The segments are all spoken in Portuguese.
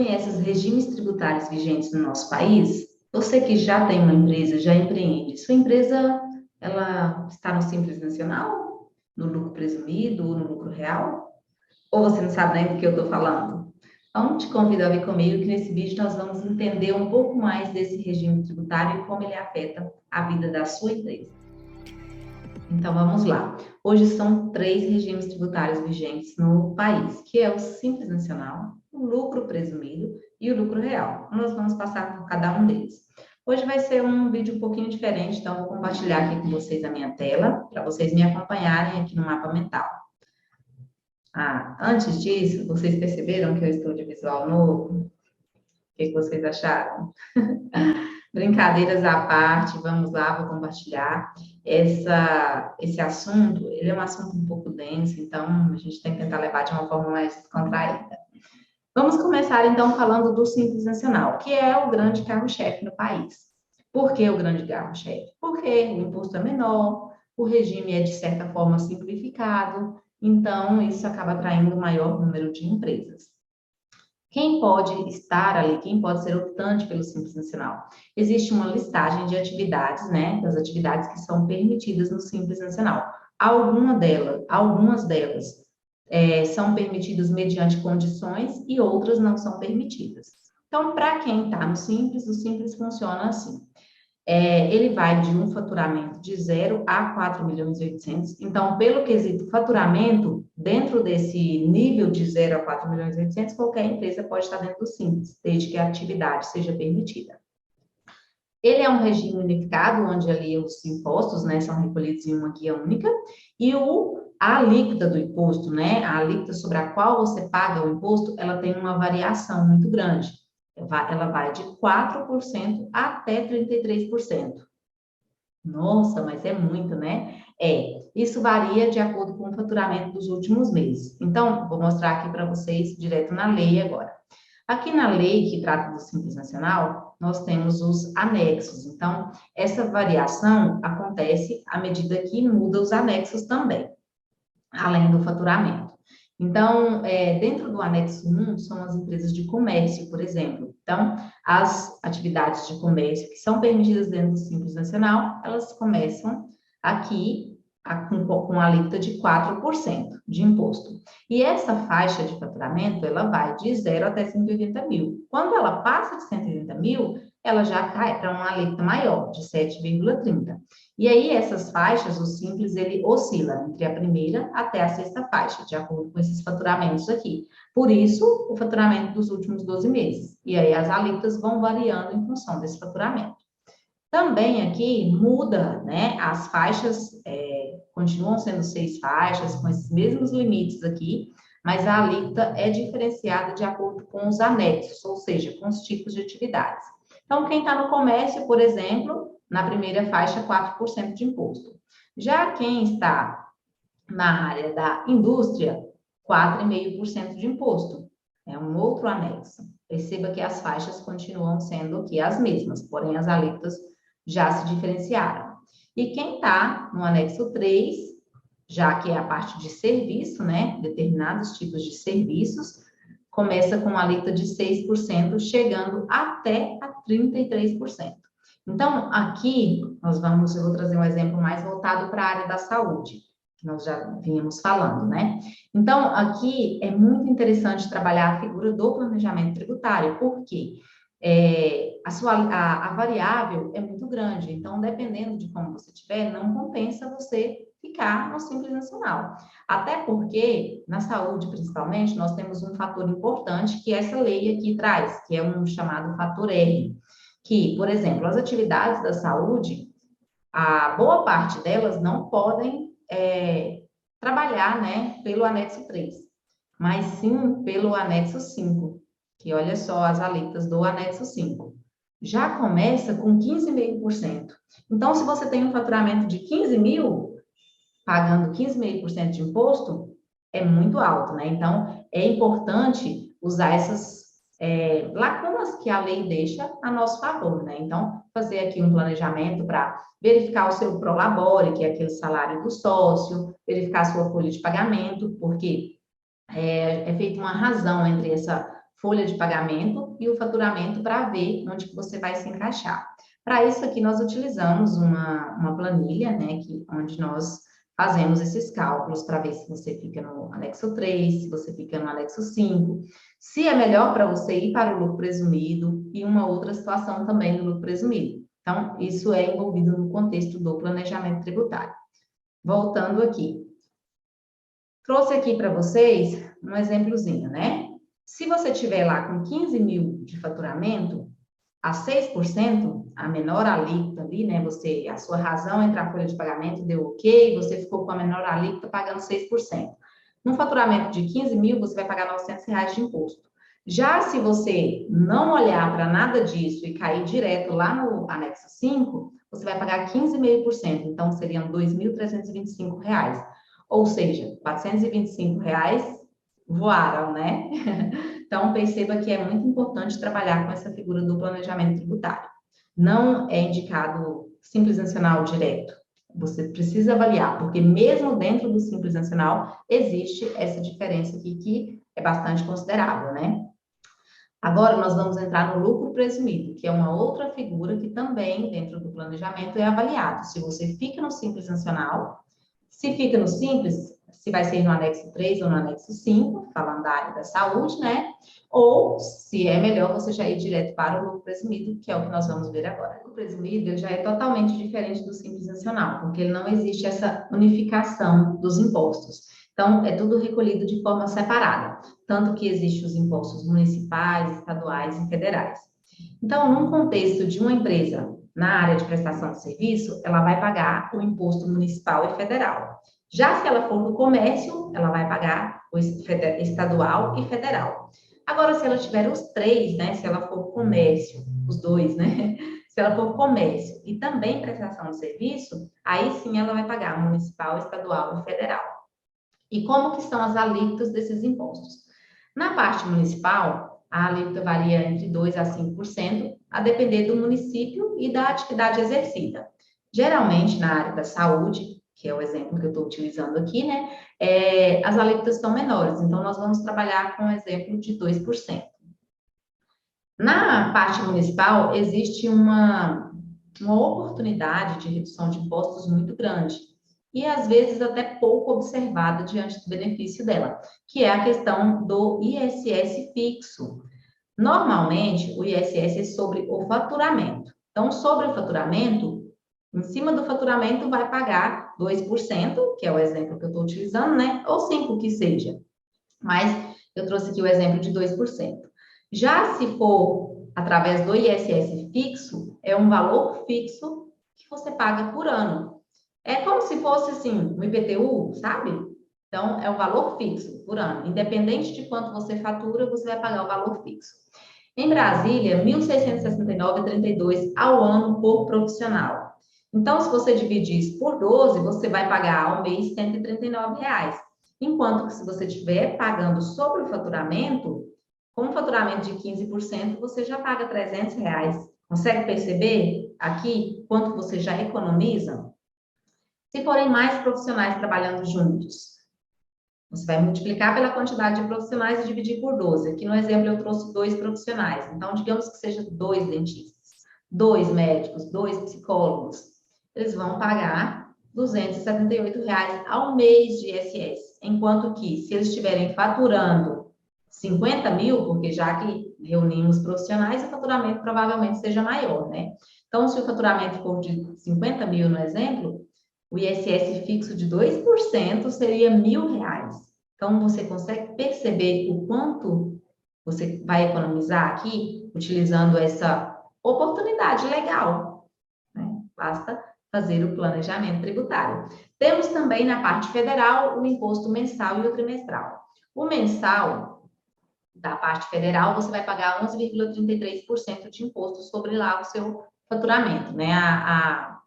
conhece os regimes tributários vigentes no nosso país? Você que já tem uma empresa, já empreende, sua empresa, ela está no Simples Nacional, no lucro presumido ou no lucro real? Ou você não sabe nem do que eu estou falando? Então, te convido a vir comigo que nesse vídeo nós vamos entender um pouco mais desse regime tributário e como ele afeta a vida da sua empresa. Então, vamos lá. Hoje são 3 regimes tributários vigentes no país, que é o Simples Nacional, o lucro presumido e o lucro real. Nós vamos passar por cada um deles. Hoje vai ser um vídeo um pouquinho diferente, então vou compartilhar aqui com vocês a minha tela, para vocês me acompanharem aqui no mapa mental. Antes disso, vocês perceberam que eu estou de visual novo? O que vocês acharam? Brincadeiras à parte, vamos lá, vou compartilhar. Esse assunto, ele é um assunto um pouco denso, então a gente tem que tentar levar de uma forma mais descontraída. Vamos começar, então, falando do Simples Nacional, que é o grande carro-chefe no país. Por que o grande carro-chefe? Porque o imposto é menor, o regime é, de certa forma, simplificado, então isso acaba atraindo o maior número de empresas. Quem pode estar ali, quem pode ser optante pelo Simples Nacional? Existe uma listagem de atividades, né, das atividades que são permitidas no Simples Nacional. Algumas delas são permitidas mediante condições e outras não são permitidas. Então, para quem está no Simples, o Simples funciona assim. Ele vai de um faturamento de 0 a 4 milhões e 800. Então, pelo quesito faturamento, dentro desse nível de 0 a 4 milhões e 800, qualquer empresa pode estar dentro do Simples, desde que a atividade seja permitida. Ele é um regime unificado, onde ali os impostos, né, são recolhidos em uma guia única, e a alíquota do imposto, né, a alíquota sobre a qual você paga o imposto, ela tem uma variação muito grande. Ela vai de 4% até 33%. Nossa, mas é muito, né? Isso varia de acordo com o faturamento dos últimos meses. Então, vou mostrar aqui para vocês direto na lei agora. Aqui na lei que trata do Simples Nacional, nós temos os anexos. Então, essa variação acontece à medida que muda os anexos também, além do faturamento. Então, dentro do anexo 1, são as empresas de comércio, por exemplo. Então, as atividades de comércio que são permitidas dentro do Simples Nacional, elas começam aqui com a alíquota de 4% de imposto. E essa faixa de faturamento, ela vai de 0 até 180 mil. Quando ela passa de 180 mil, ela já cai para uma alíquota maior, de 7,30. E aí, essas faixas, o Simples, ele oscila entre a primeira até a sexta faixa, de acordo com esses faturamentos aqui. Por isso, o faturamento dos últimos 12 meses. E aí, as alíquotas vão variando em função desse faturamento. Também aqui muda, né? As faixas continuam sendo 6 faixas, com esses mesmos limites aqui, mas a alíquota é diferenciada de acordo com os anexos, ou seja, com os tipos de atividades. Então, quem está no comércio, por exemplo, na primeira faixa, 4% de imposto. Já quem está na área da indústria, 4,5% de imposto. É um outro anexo. Perceba que as faixas continuam sendo aqui as mesmas, porém as alíquotas já se diferenciaram. E quem está no anexo 3, já que é a parte de serviço, né, determinados tipos de serviços, começa com uma alíquota de 6%, chegando até a 33%. Então, aqui, eu vou trazer um exemplo mais voltado para a área da saúde, que nós já vínhamos falando, né? Então, aqui é muito interessante trabalhar a figura do planejamento tributário, porque a variável é muito grande, então, dependendo de como você tiver, não compensa você ficar no Simples Nacional. Até porque, na saúde, principalmente, nós temos um fator importante que essa lei aqui traz, que é um chamado fator R, que, por exemplo, as atividades da saúde, a boa parte delas não podem trabalhar, né, pelo anexo 3, mas sim pelo anexo 5, que olha só as alíquotas do anexo 5. Já começa com 15,5%. Então, se você tem um faturamento de 15 mil, pagando 15,5% de imposto, é muito alto, né? Então, é importante usar essas lacunas que a lei deixa a nosso favor, né? Então, fazer aqui um planejamento para verificar o seu prolabore, que é aquele salário do sócio, verificar a sua folha de pagamento, porque é feita uma razão entre essa folha de pagamento e o faturamento para ver onde que você vai se encaixar. Para isso aqui nós utilizamos uma planilha, né, onde nós fazemos esses cálculos para ver se você fica no anexo 3, se você fica no anexo 5, se é melhor para você ir para o lucro presumido e uma outra situação também no lucro presumido. Então, isso é envolvido no contexto do planejamento tributário. Voltando aqui. Trouxe aqui para vocês um exemplozinho, né? Se você tiver lá com 15 mil de faturamento, a 6%, a menor alíquota ali, né? A sua razão entre a folha de pagamento deu ok, você ficou com a menor alíquota pagando 6%. No faturamento de 15 mil, você vai pagar R$900 de imposto. Já se você não olhar para nada disso e cair direto lá no anexo 5, você vai pagar 15,5%, então seriam R$2.325. Ou seja, R$425 voaram, né? Então, perceba que é muito importante trabalhar com essa figura do planejamento tributário. Não é indicado Simples Nacional direto. Você precisa avaliar, porque mesmo dentro do Simples Nacional, existe essa diferença aqui que é bastante considerável, né? Agora, nós vamos entrar no lucro presumido, que é uma outra figura que também, dentro do planejamento, é avaliado. Se você fica no Simples Nacional, se fica no Simples, se vai ser no anexo 3 ou no anexo 5, falando da área da saúde, né? Ou, se é melhor, você já ir direto para o lucro presumido, que é o que nós vamos ver agora. O lucro presumido ele já é totalmente diferente do Simples Nacional, porque ele não existe essa unificação dos impostos. Então, é tudo recolhido de forma separada, tanto que existem os impostos municipais, estaduais e federais. Então, num contexto de uma empresa na área de prestação de serviço, ela vai pagar o imposto municipal e federal. Já se ela for do comércio, ela vai pagar o estadual e federal. Agora, se ela tiver os três, né? Se ela for comércio, os dois, né? Se ela for comércio e também prestação de serviço, aí sim ela vai pagar municipal, estadual e federal. E como que são as alíquotas desses impostos? Na parte municipal, a alíquota varia entre 2% a 5%, a depender do município e da atividade exercida. Geralmente, na área da saúde, que é o exemplo que eu estou utilizando aqui, né, as alíquotas são menores, então nós vamos trabalhar com o exemplo de 2%. Na parte municipal, existe uma oportunidade de redução de impostos muito grande, e às vezes até pouco observada diante do benefício dela, que é a questão do ISS fixo. Normalmente, o ISS é sobre o faturamento. Então, sobre o faturamento, em cima do faturamento vai pagar 2%, que é o exemplo que eu estou utilizando, né? Ou 5% que seja. Mas eu trouxe aqui o exemplo de 2%. Já se for através do ISS fixo, é um valor fixo que você paga por ano. É como se fosse, assim, o IPTU, sabe? Então, é um valor fixo por ano. Independente de quanto você fatura, você vai pagar o valor fixo. Em Brasília, R$ 1.669,32 ao ano por profissional. Então, se você dividir isso por 12, você vai pagar ao mês R$ 139. Enquanto que se você estiver pagando sobre o faturamento, com um faturamento de 15%, você já paga R$ 300. Consegue perceber aqui quanto você já economiza? Se forem mais profissionais trabalhando juntos, você vai multiplicar pela quantidade de profissionais e dividir por 12. Aqui no exemplo eu trouxe 2 profissionais. Então, digamos que seja 2 dentistas, 2 médicos, 2 psicólogos. Eles vão pagar R$ 278 ao mês de ISS. Enquanto que, se eles estiverem faturando 50 mil, porque já que reunimos profissionais, o faturamento provavelmente seja maior, né? Então, se o faturamento for de 50 mil no exemplo, o ISS fixo de 2% seria R$ 1.000. Então, você consegue perceber o quanto você vai economizar aqui, utilizando essa oportunidade legal, né? Basta fazer o planejamento tributário. Temos também na parte federal o imposto mensal e o trimestral. O mensal, da parte federal, você vai pagar 11,33% de imposto sobre lá o seu faturamento, né? A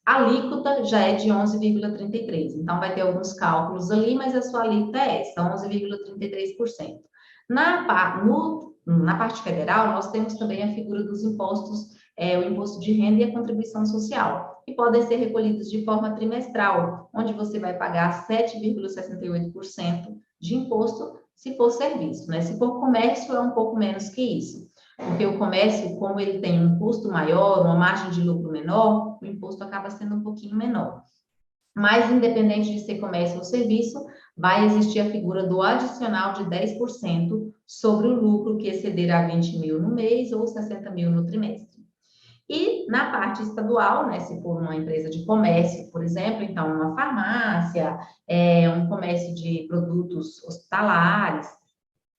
alíquota já é de 11,33%. Então, vai ter alguns cálculos ali, mas a sua alíquota é essa, 11,33%. Na parte federal, nós temos também a figura dos impostos, o imposto de renda e a contribuição social, que podem ser recolhidos de forma trimestral, onde você vai pagar 7,68% de imposto se for serviço, né? Se for comércio, é um pouco menos que isso. Porque o comércio, como ele tem um custo maior, uma margem de lucro menor, o imposto acaba sendo um pouquinho menor. Mas, independente de ser comércio ou serviço, vai existir a figura do adicional de 10% sobre o lucro que exceder a 20 mil no mês ou 60 mil no trimestre. E na parte estadual, né, se for uma empresa de comércio, por exemplo, então uma farmácia, um comércio de produtos hospitalares,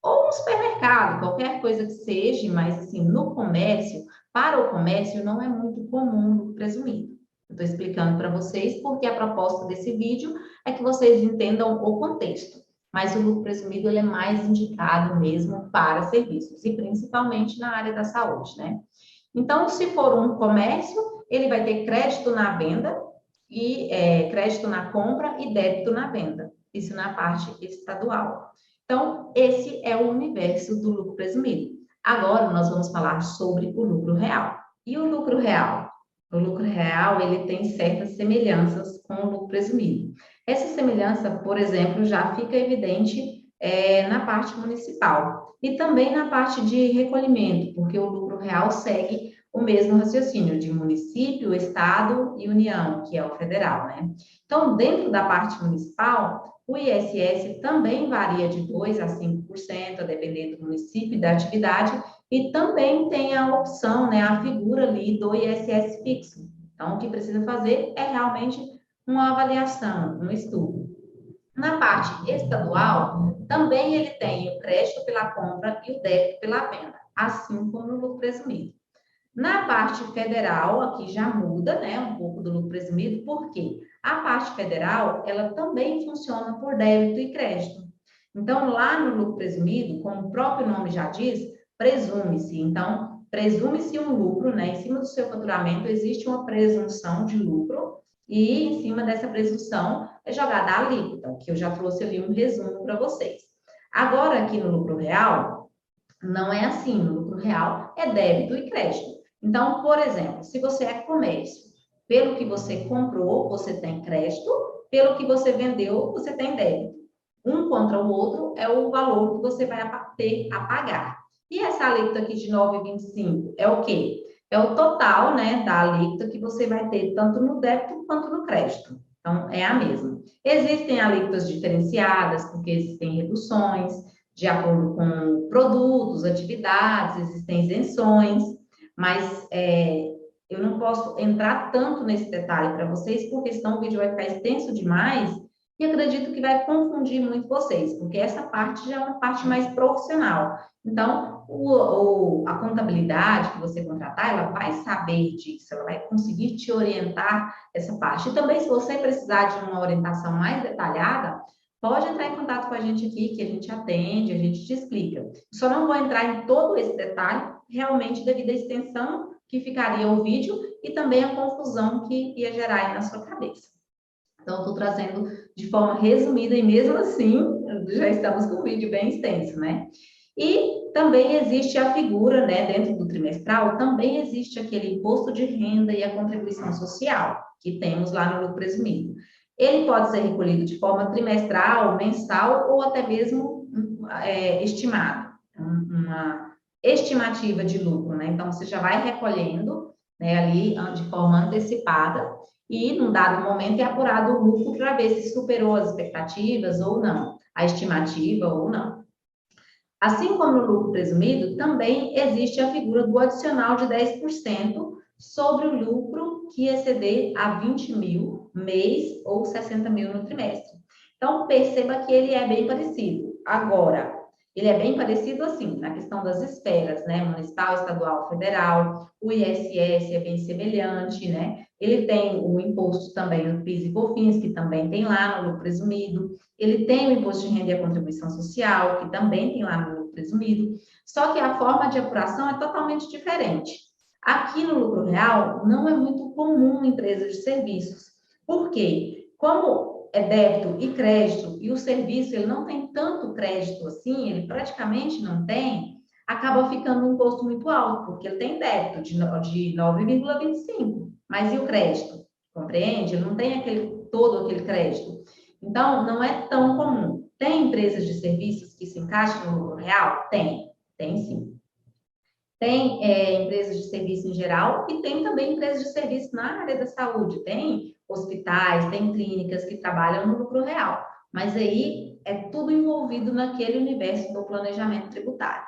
ou um supermercado, qualquer coisa que seja, mas assim, no comércio, para o comércio não é muito comum lucro presumido. Estou explicando para vocês porque a proposta desse vídeo é que vocês entendam o contexto. Mas o lucro presumido ele é mais indicado mesmo para serviços, e principalmente na área da saúde, né? Então, se for um comércio, ele vai ter crédito na venda, e crédito na compra e débito na venda. Isso na parte estadual. Então, esse é o universo do lucro presumido. Agora, nós vamos falar sobre o lucro real. E o lucro real? O lucro real, ele tem certas semelhanças com o lucro presumido. Essa semelhança, por exemplo, já fica evidente na parte municipal e também na parte de recolhimento, porque o lucro real segue o mesmo raciocínio de município, estado e união, que é o federal, né? Então, dentro da parte municipal, o ISS também varia de 2% a 5%, a depender do município e da atividade, e também tem a opção, né, a figura ali do ISS fixo. Então, o que precisa fazer é realmente uma avaliação, um estudo. Na parte estadual, também ele tem o crédito pela compra e o débito pela venda, assim como no lucro presumido. Na parte federal, aqui já muda, né, um pouco do lucro presumido, porque a parte federal, ela também funciona por débito e crédito. Então, lá no lucro presumido, como o próprio nome já diz, presume-se. Então, presume-se um lucro, né, em cima do seu faturamento existe uma presunção de lucro e em cima dessa presunção é jogada a alíquota, que eu já trouxe ali um resumo para vocês. Agora, aqui no lucro real, não é assim. No lucro real, é débito e crédito. Então, por exemplo, se você é comércio, pelo que você comprou, você tem crédito, pelo que você vendeu, você tem débito. Um contra o outro é o valor que você vai ter a pagar. E essa alíquota aqui de 9,25 é o quê? É o total, né, da alíquota que você vai ter tanto no débito quanto no crédito. Então, é a mesma. Existem alíquotas diferenciadas, porque existem reduções de acordo com produtos, atividades, existem isenções, mas eu não posso entrar tanto nesse detalhe para vocês, porque senão o vídeo vai ficar extenso demais e acredito que vai confundir muito vocês, porque essa parte já é uma parte mais profissional. Então, a contabilidade que você contratar, ela vai saber disso, ela vai conseguir te orientar essa parte. E também, se você precisar de uma orientação mais detalhada, pode entrar em contato com a gente aqui, que a gente atende, a gente te explica. Só não vou entrar em todo esse detalhe, realmente devido à extensão que ficaria o vídeo e também a confusão que ia gerar aí na sua cabeça. Então, estou trazendo de forma resumida e mesmo assim, já estamos com o vídeo bem extenso, né? E também existe a figura, né, dentro do trimestral, também existe aquele imposto de renda e a contribuição social, que temos lá no lucro presumido. Ele pode ser recolhido de forma trimestral, mensal ou até mesmo estimado, uma estimativa de lucro, né? Então, você já vai recolhendo, né, ali de forma antecipada e, num dado momento, é apurado o lucro para ver se superou as expectativas ou não, a estimativa ou não. Assim como no lucro presumido, também existe a figura do adicional de 10% sobre o lucro que exceder a 20 mil mês ou 60 mil no trimestre. Então, perceba que ele é bem parecido. Agora, ele é bem parecido assim, na questão das esferas, né? Municipal, estadual, federal, o ISS é bem semelhante, né? Ele tem o imposto também, o PIS e COFINS, que também tem lá no lucro presumido. Ele tem o imposto de renda e a contribuição social, que também tem lá no lucro presumido. Só que a forma de apuração é totalmente diferente. Aqui no lucro real, não é muito comum empresas de serviços. Por quê? Como é débito e crédito, e o serviço ele não tem tanto crédito assim, ele praticamente não tem, acaba ficando um imposto muito alto, porque ele tem débito de 9,25. Mas e o crédito? Compreende? Ele não tem todo aquele crédito. Então, não é tão comum. Tem empresas de serviços que se encaixam no lucro real? Tem sim. Tem empresas de serviço em geral e tem também empresas de serviço na área da saúde. Tem hospitais, tem clínicas que trabalham no lucro real. Mas aí é tudo envolvido naquele universo do planejamento tributário.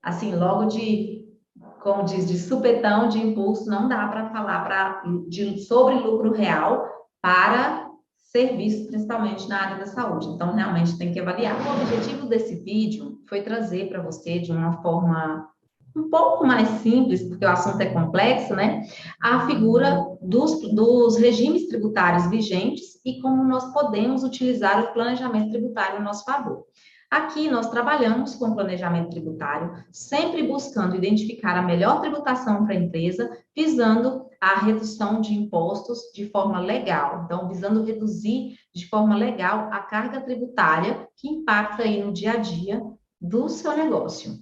Assim, logo como diz, de supetão, de impulso, não dá para falar sobre lucro real para serviços, principalmente na área da saúde. Então, realmente tem que avaliar. O objetivo desse vídeo foi trazer para você, de uma forma um pouco mais simples, porque o assunto é complexo, né? A figura dos regimes tributários vigentes e como nós podemos utilizar o planejamento tributário a nosso favor. Aqui nós trabalhamos com planejamento tributário, sempre buscando identificar a melhor tributação para a empresa, visando a redução de impostos de forma legal. Então, visando reduzir de forma legal a carga tributária que impacta aí no dia a dia do seu negócio.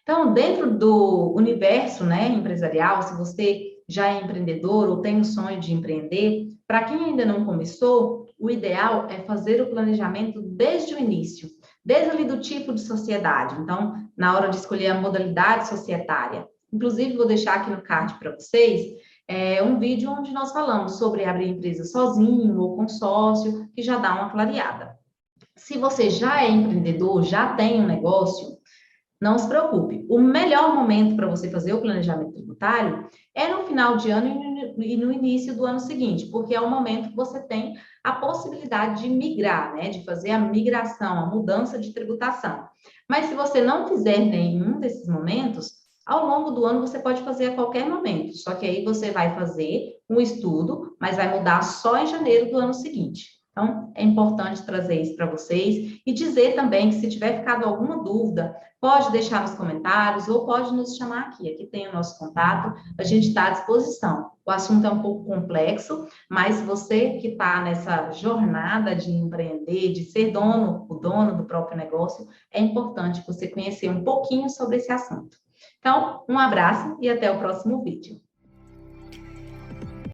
Então, dentro do universo, né, empresarial, se você já é empreendedor ou tem o sonho de empreender, para quem ainda não começou, o ideal é fazer o planejamento desde o início, desde ali do tipo de sociedade. Então, na hora de escolher a modalidade societária. Inclusive, vou deixar aqui no card para vocês um vídeo onde nós falamos sobre abrir empresa sozinho ou com sócio, que já dá uma clareada. Se você já é empreendedor, já tem um negócio, não se preocupe. O melhor momento para você fazer o planejamento tributário é no final de ano e no início do ano seguinte, porque é o momento que você tem a possibilidade de migrar, né? De fazer a migração, a mudança de tributação. Mas se você não fizer nenhum desses momentos, ao longo do ano você pode fazer a qualquer momento. Só que aí você vai fazer um estudo, mas vai mudar só em janeiro do ano seguinte. Então, é importante trazer isso para vocês e dizer também que se tiver ficado alguma dúvida, pode deixar nos comentários ou pode nos chamar aqui. Aqui tem o nosso contato, a gente está à disposição. O assunto é um pouco complexo, mas você que está nessa jornada de empreender, de ser o dono do próprio negócio, é importante você conhecer um pouquinho sobre esse assunto. Então, um abraço e até o próximo vídeo.